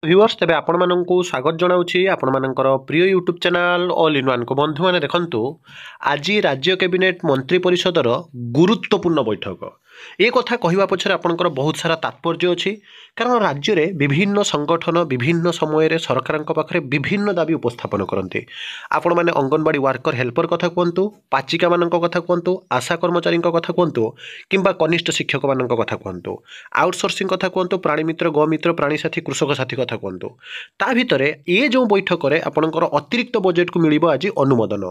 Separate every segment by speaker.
Speaker 1: Viewers तेबे आपण माननकु स्वागत जनाउछि आपण मानकर प्रिय YouTube channel all in one को बंधु माने देखंतु आज राज्य कैबिनेट मंत्री परिषदर गुरुत्वपूर्ण बैठक ए कथा कहवा पछरे आपनकर बहुत सारा तात्पर्य अछि कारण राज्य रे विभिन्न संगठन विभिन्न समय रे सरकारक पाखरे विभिन्न दाबी उपस्थापन करते आपण माने अंगनवाड़ी वर्कर हेल्पर कथा कहतु पाचिका मानक कथा कहतु आशा कर्मचारी कथा कहतु किंबा कनिष्ठ शिक्षक मानक कथा कहतु आउटसोर्सिंग कथा कहतु प्राणी मित्र गोमित्र प्राणी साथी कृषक साथी कथा कहतु ता भितरे ये जो बैठक रे आपनकर अतिरिक्त बजेट को मिलिबो आज अनुमोदन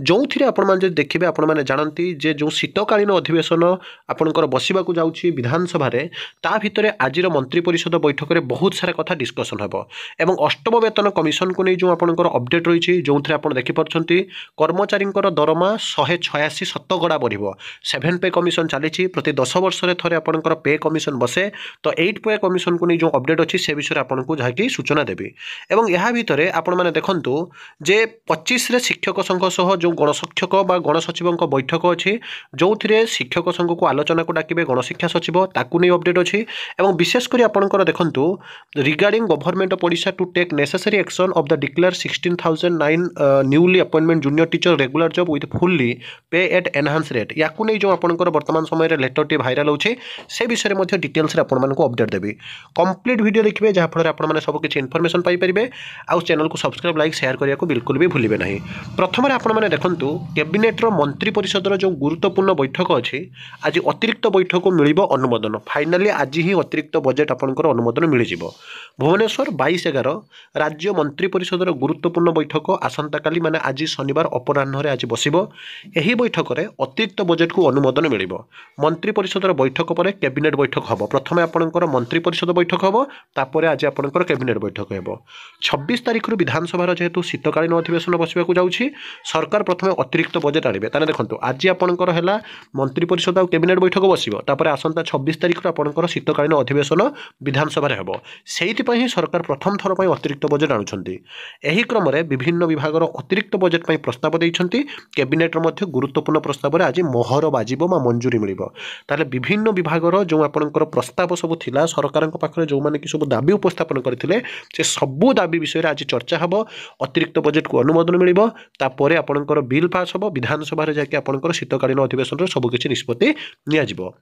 Speaker 1: जो थिरे आपण माने देखिबे आपण माने जानती जे जो शीतकालीन अधिवेशन आपनकर बसिबाकू जाउछि विधानसभा रे ता भितरे आजिर मंत्री परिषद बैठक रे बहुत सारा कथा डिस्कशन हबो एवं अष्टम वेतन कमिशन को नै जो आपनकर अपडेट रहिछि जो थिरे आपण देखि परछंती कर्मचारींकर दरमा 186 शतकड़ा बढ़िबो 7 पे कमिशन चलीछि प्रति 10 वर्ष रे थरे आपनकर पे कमिशन बसे तो 8 पे कमिशन को नै जो अपडेट अछि से विषय आपनको जाकी सूचना देबी एवं यहा भितरे आपण माने देखंतु जे 25 रे शिक्षक संघ सह जो गणशिक्षक बा गणसचिवक बैठक अछि जो थिरे शिक्षक संघ को आलोचना को डाकिबे गणशिक्षा सचिव ताकू नै अपडेट अछि एवं विशेष करी आपनकर देखंतु regarding government of Odisha to take necessary action of the declare 16009 newly appointment junior teacher regular job with fully pay at enhance rate याकू नै जो आपनकर वर्तमान समय रे लेटर टी भाइराल होछि से विषय रे मध्ये डिटेल्स रे आपण मानको अपडेट देबी कंप्लीट वीडियो देखिबे जहा फल आपण माने सब किछि इन्फॉर्मेशन पाई परिबे आ चैनल को सब्सक्राइब लाइक शेयर करिया को बिल्कुल भी भूलिबे नहीं प्रथम रे आपण माने देखंतु कैबिनेट रो मंत्री परिषद रो जो गुरुत्वपूर्ण बैठक अछि आज अतिरिक्त बैठक को मिलिबो अनुमोदन फाइनली आज ही अतिरिक्त बजेट आपनकर अनुमोदन मिलि जिवो भुवनेश्वर 22/11 राज्य मंत्री परिषद रो गुरुत्वपूर्ण बैठक आसंता काली माने आज शनिवार अपराह्न रे आज बसिबो एही बैठक रे अतिरिक्त बजेट को अनुमोदन मिलिबो मंत्री परिषद रो बैठक परे कैबिनेट बैठक हबो प्रथमे आपनकर मंत्री परिषद बैठक हबो तापरे आज आपनकर कैबिनेट बैठक हेबो 26 तारिख रु विधानसभा रो जेतु शीतकालीन अधिवेशन बसिबाकू जाउछि सरकार प्रथमे अतिरिक्त बजेट आनिबे ताने देखंतु आज आपनकर हैला मंत्री परिषद आ कैबिनेट बैठक बसिबो तापरे आसंता 26 तारिख रु आपनकर शीतकालीन अधिवेशन विधानसभा रे हेबो सेहिति पई सरकार प्रथम थर पई अतिरिक्त बजेट आनुछंती एही क्रम रे विभिन्न विभाग रो अतिरिक्त बजेट पई प्रस्ताव दैछंती कैबिनेट रो मध्ये गुरुत्वपूर्ण प्रस्ताव रे आज मोहर बाजिबो मा मंजूरी मिलिबो ताले विभिन्न विभाग रो जो आपनकर प्रस्ताव सब थिला सरकारक पाखरे जो माने कि सब दाबी उपस्थापन करथिले से सबु दाबी विषय रे आज चर्चा हबो अतिरिक्त बजेट को अनुमोदन मिलिबो तापरे आपनकर बिल पास हबो विधानसभा रे जाके आपनकर शीतकालीन अधिवेशन रे सब किछि निष्पत्ति निया जिवो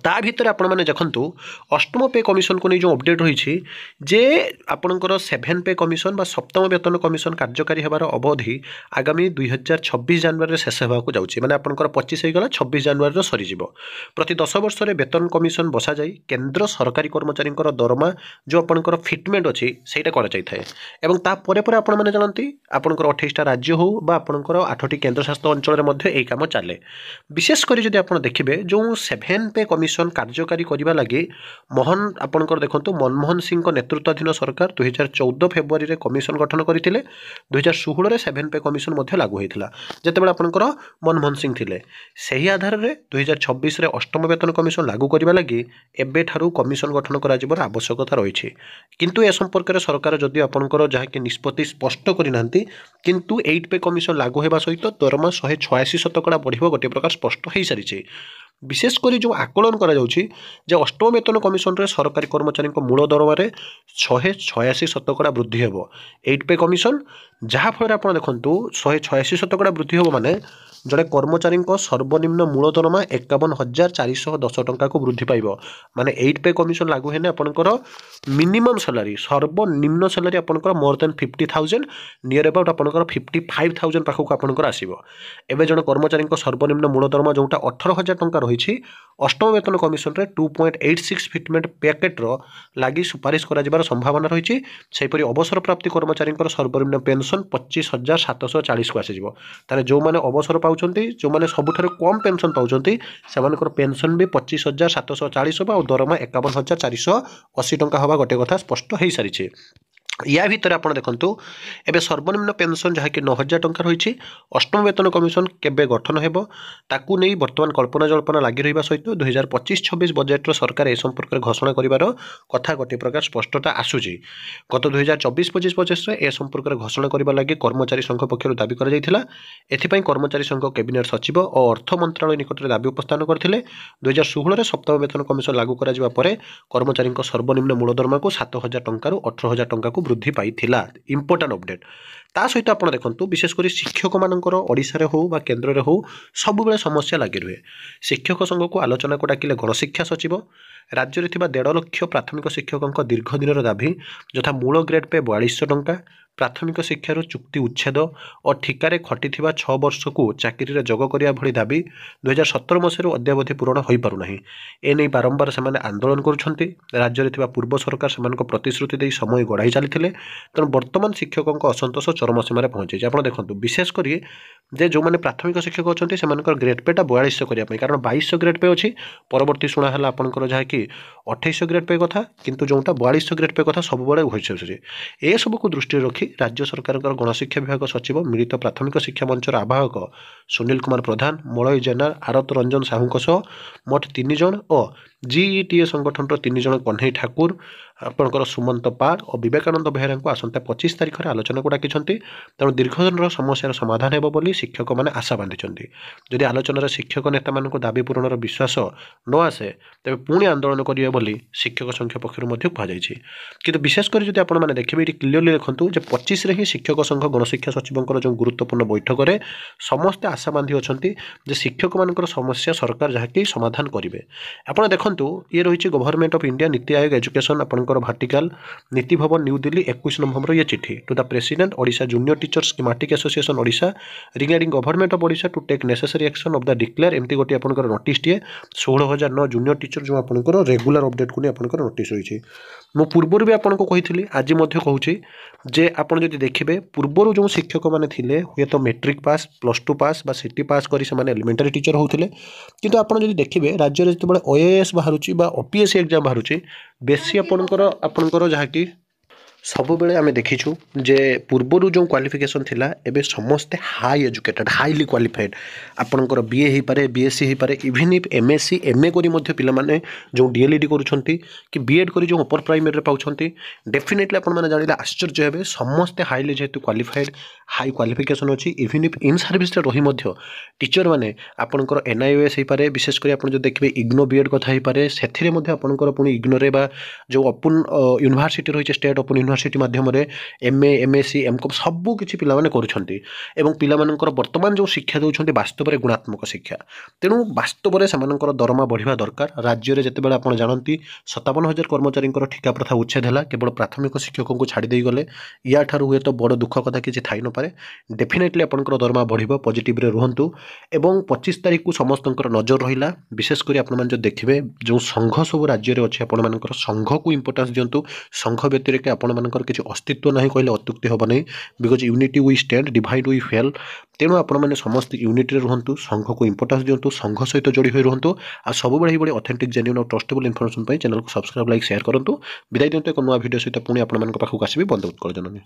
Speaker 1: ता भितर आपण माने देखंतु अष्टम पे कमिशन को नै जो अपडेट रही जे आपणकर 7 पे कमिशन बा सप्तम वेतन कमिशन कार्यकारी हेबार अवधि आगामी 2026 जनवरी रे शेष हेबाकू जाउछि माने आपणकर 25 गला 26 जनवरी रो सरी जिवो प्रति 10 वर्ष रे वेतन कमिशन बसा जाई केंद्र सरकारी कर्मचारींकर दरमा जो आपणकर फिटमेंट अछि सेटा करा जाई थाए एवं ता परे परे आपण माने जानंती आपणकर 28 टा राज्य हो बा आपणकर 8 टी केंद्र शासित अंचल रे मध्ये एई काम चाले विशेष करी जदि आपण देखिबे जो 7 पे कमिशन कार्यकारी करने लगी मोहन आपणकर देखो मनमोहन सिंह नेतृत्वाधीन सरकार 2014 फेब्रुआरी रे कमिशन गठन करते 2016 रे 7 पे कमिशन लागू होता जितेबाला आपणकर मनमोहन सिंह थिले सही आधार रे 2026 रे अष्टम वेतन कमिशन लागू करने लगी एबे ठारू कमिशन गठन कर आवश्यकता रही किंतु ए संपर्क में सरकार जदि आपणकर जहाँकि निष्पत्ति स्पष्ट करना किंतु 8 पे कमिशन लागू होगा सहित दरमा 186 शतकड़ा बढ़िया गोटे प्रकार स्पष्ट हो सारी विशेष करी जो आकलन करा जाउछि जे अष्टम वेतन कमिशन रे सरकारी कर्मचारी मूल दरमा 186 शतकड़ा वृद्धि हेबो 8 पे कमिशन जहाँ फल आप देखु 186 शतकड़ा वृद्धि हेबो माने जड़े कर्मचारी सर्वनिम्न मूल दरमा 51,410 टंका को वृद्धि पाइब माने 8 पे कमिशन लागू हेने आपनकर मिनिमम सैलरी सर्वनिम्न सैलरी आपनकर मोर देन 50,000 नियर अबाउट आपनकर 55,000 पाखक आपनकर आसीबो एबे जण कर्मचारी सर्वनिम्न मूल दरमा जोटा 18,000 टंका रही अष्टम वेतन कमिशन रे 2.86 फिटमेंट पैकेट रो लागि सुपारिश करा जिबार संभावना रही सेपरि अवसर प्राप्ति कर्मचारी सर्वनिम्न पेंशन 25,740 को आसी जिवो तारे जो माने अवसर जो माने सबुठारे कम पेंशन पाउछंती सेमानकर पेंशन भी 25,740 और दरमा 51,480 टंका हवा गोटे कथा स्पष्ट हो सारी या भितर आप देखु एवं सर्वनिम्न पेनसन जहाँकि 9,000 टंका रही अष्टम वेतन कमिशन केबे गठन हेबो ताकू नहीं बर्तमान कल्पना जल्पना लगी रहा सहित 2025-26 बजेट्र सरकार ए संपर्क में घोषणा कर कथा गोटे प्रकार स्पष्टता आसूची। गत 2024-25 बजेट ए संपर्क में घोषणा करने लगी कर्मचारी संघ पक्षर दाबी कर कर्मचारी संघ कैबिनेट सचिव और अर्थ मंत्रालय निकट में दाबी उपस्थान करते 2016 सप्तम वेतन कमिशन लागू कर कर्मचारी सर्वनिम्न मूल दरमा को 7,000 टंकार 18,000 टंका को वृद्धि पाई इंपोर्टाट अपडेट ता सहित आप देखु विशेषकर शिक्षक मानकर ओडिशा हो बा केन्द्र हो सब समस्या लगी रुहे। शिक्षक संघ को आलोचना को डाकिले गणशिक्षा सचिव राज्य में 1.5 लाख प्राथमिक शिक्षकों दीर्घ दिन दाबी यथा मूल ग्रेड पे 4200 टंका प्राथमिक शिक्षार चुक्ति उच्छेद और ठिकारे खटी 6 वर्ष को चाकरी जोग करने भली दाबी 2017 मसीह अद्यावधि पूरण हो पारना एने बारंबार से आंदोलन कर राज्य में पूर्व सरकार से प्रतिश्रुति दे समय गढ़ाई चली तेणु बर्तमान शिक्षकों असंतोष चरम सीमार पहुंची। आप देखो विशेषकर जे जो मैंने प्राथमिक शिक्षक अच्छा से ग्रेड पेटा 4200 करने कारण 2200 ग्रेड पे अच्छी परवर्ती शुणा है आपंकर जहाँकि 2800 ग्रेड पे कथा किंतु जोटा 4200 ग्रेड पे कथा सब बड़े ए सबको दृष्टि रखी राज्य सरकार गणशिक्षा विभाग सचिव मिलित प्राथमिक शिक्षा मंचर आवाहक सुनील कुमार प्रधान मलय जेना आरत रंजन साहू सह मोट 3 जन और जीईटीए संगठन 3 जन कन्हई ठाकुर आपंकर सुमंत पार और विवेकानंद बेहरा को आसंता 25 तारीख में आलोचना को डाकी तेणु दीर्घदिन समस्यार समाधान हो शिक्षक मैंने आशा बांधी जदि आलोचन शिक्षक नेता मान दाबी पूरण विश्वास न आसे तेज पुणी आंदोलन करेंगे बोली शिक्षक संघ पक्ष कहुई कि विशेषकर जब आपने देखिए ये क्लीयरली देखूँ 25 ही शिक्षक संघ गणशिक्षा सचिवों जो गुरुत्वपूर्ण बैठक में समस्ते आशा बांधी अच्छा शिक्षक मान समस्या सरकार जहाँकि समाधान करेंगे। आपड़ देखूँ ये रही government of India NITI Aayog education आपंकर भार्टिकल नीति भवन न्यू दिल्ली 21 नवंबर ये चिठी to the president Odisha junior teachers schematic association Odisha regarding government of Odisha to take necessary action of the declare एमती गोटे आपंकर नोटिस टे 16,009 जूनियर टीचर जो आपंकर रेगुलर अपडेट को आपंकर नोटिस रही मो पूर्व भी आपको कही आज कहूँ जे आपड़ जब देखिए पूर्वर जो शिक्षक मैंने थे हुए तो मेट्रिक पास +2 पास बा सिटी पास कर एलिमेंटारी टीचर होते किंतु आपड़ जब देखिए राज्य में जो ओएएस बाहर ओपीएससी एग्जाम बाहर बेसी आपंकर जहाँकि सब बेले आम देखीचु जे पूर्वर जो क्वालिफिकेशन थिला एबे समस्ते हाई एजुकेटेड हाईली क्वालिफाइड आपंकर बीए हो पारे बीएससी हो पारे इवन इफ एमएससी एमए करी पिलाने जो डीएलईडी करुँच कि बीएड करी जो अपर प्राइमरी पाँच डेफिनेटली आपने जान आश्चर्य हे समस्ते हाईली जेहेतु क्वालिफाइड हाई क्वालिफिकेशन अच्छी इवन इफ इन सर्विस रही टीचर मैंने आपंकर एनआईओएस हो पारे विशेषकर आप जो देखिए इग्नो बीएड कथा हो पारे से आपंकर पुणी इग्नोरे जो ओपन यूनिवर्सिटी रही स्टेट ओपन यूनिवर्सिटी माध्यम एमए एमएससी एमकम सबू किसी पिलाने कर बर्तमान जो शिक्षा दौरान वास्तव में गुणात्मक शिक्षा तेणु वास्तव में से दरमा बढ़िया दरकार राज्य में जितेबाला आप जानती 57,000 कर्मचारी ठिका प्रथा उच्छेद है केवल प्राथमिक शिक्षकों को छाड़ी गले या हुए तो बड़ दुख कथा किसी थी न पारे डेफिनेटली आपंकर दरमा बढ़ पॉजिटिव रे रुहतु एवं 25 तारीख को समस्त नजर रहा विशेषकर आप देखिए जो संघ सब राज्य में अच्छे आप संघ को इंपोर्टान्स दिंतु संघ व्यतिरिक्त आप किसी अस्तित्व ना कहले अत्युक्ति हम नहीं because unity we stand divide we fall तेणु आपने समस्त यूनिटी रुहतु संघ को इंपोर्टान्स दिंतु संघ सहित जोड़ी हुई रुहतु आ सब बड़े ऑथेंटिक जेन्युइन और ट्रस्टेबल इनफॉरमेशन चैनल को सब्सक्राइब लाइक शेयर करूँ विदाय दिंतु एक नुआ वीडियो सहित पुणी आपको आसबि बंद उत्कल जननी।